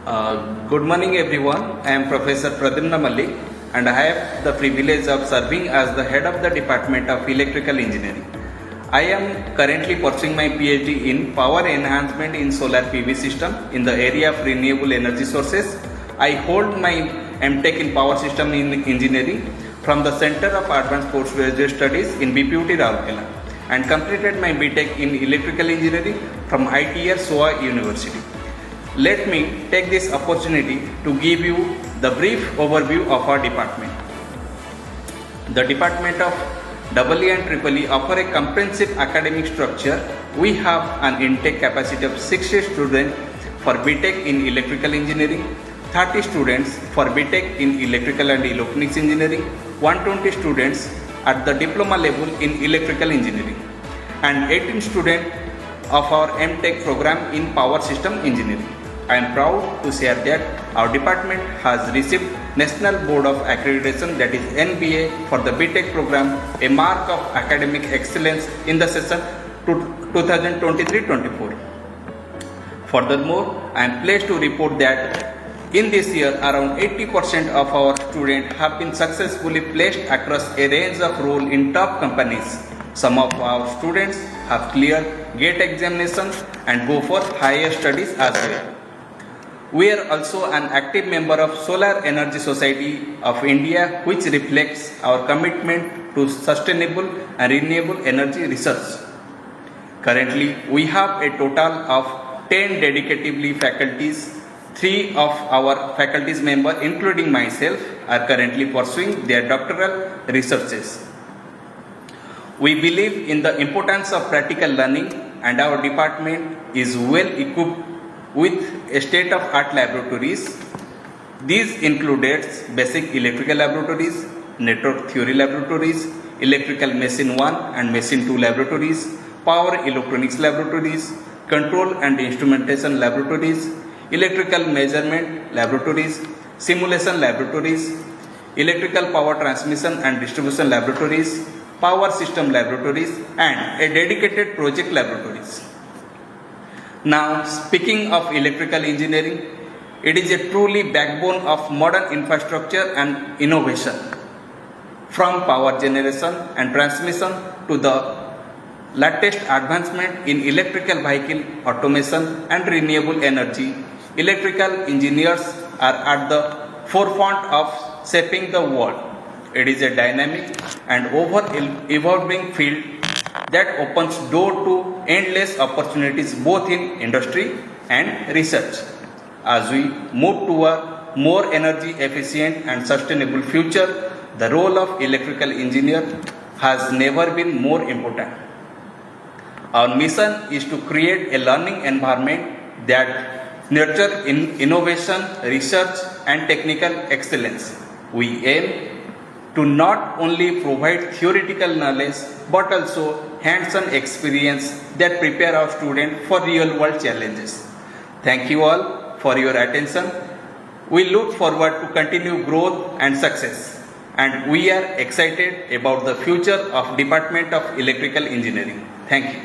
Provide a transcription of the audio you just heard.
Good morning everyone. I am Professor Pradyumna Malik and I have the privilege of serving as the head of the Department of Electrical Engineering. I am currently pursuing my PhD in Power Enhancement in Solar PV System in the area of renewable energy sources. I hold my MTech in Power System Engineering from the Center of Advanced Postgraduate Studies in BPUT Rourkela and completed my BTech in Electrical Engineering from ITR SOA University. Let me take this opportunity to give you the brief overview of our department. The Department of EE and EEE offer a comprehensive academic structure. We have an intake capacity of 60 students for BTech in Electrical Engineering, 30 students for BTech in Electrical and Electronics Engineering, 120 students at the diploma level in Electrical Engineering, and 18 students of our MTech program in Power System Engineering. I am proud to share that our department has received National Board of Accreditation, that is NBA, for the BTech program, a mark of academic excellence in the session 2023-24. Furthermore, I am pleased to report that in this year, around 80% of our students have been successfully placed across a range of roles in top companies. Some of our students have cleared GATE examinations and go for higher studies as well. We are also an active member of Solar Energy Society of India, which reflects our commitment to sustainable and renewable energy research. Currently, we have a total of 10 dedicated faculties. 3 of our faculty members, including myself, are currently pursuing their doctoral researches. We believe in the importance of practical learning, and our department is well equipped with state-of-art laboratories. These include basic electrical laboratories, network theory laboratories, electrical machine 1 and machine 2 laboratories, power electronics laboratories, control and instrumentation laboratories, electrical measurement laboratories, simulation laboratories, electrical power transmission and distribution laboratories, power system laboratories, and a dedicated project laboratories. Now, speaking of electrical engineering, it is a truly backbone of modern infrastructure and innovation. From power generation and transmission to the latest advancement in electrical vehicle automation and renewable energy, electrical engineers are at the forefront of shaping the world. It is a dynamic and evolving field that opens door to endless opportunities both in industry and research. As we move toward more energy efficient and sustainable future, the role of electrical engineer has never been more important. Our mission is to create a learning environment that nurtures innovation, research, and technical excellence. We aim to not only provide theoretical knowledge but also hands-on experience that prepare our students for real-world challenges. Thank you all for your attention. We look forward to continue growth and success, and we are excited about the future of Department of Electrical Engineering. Thank you.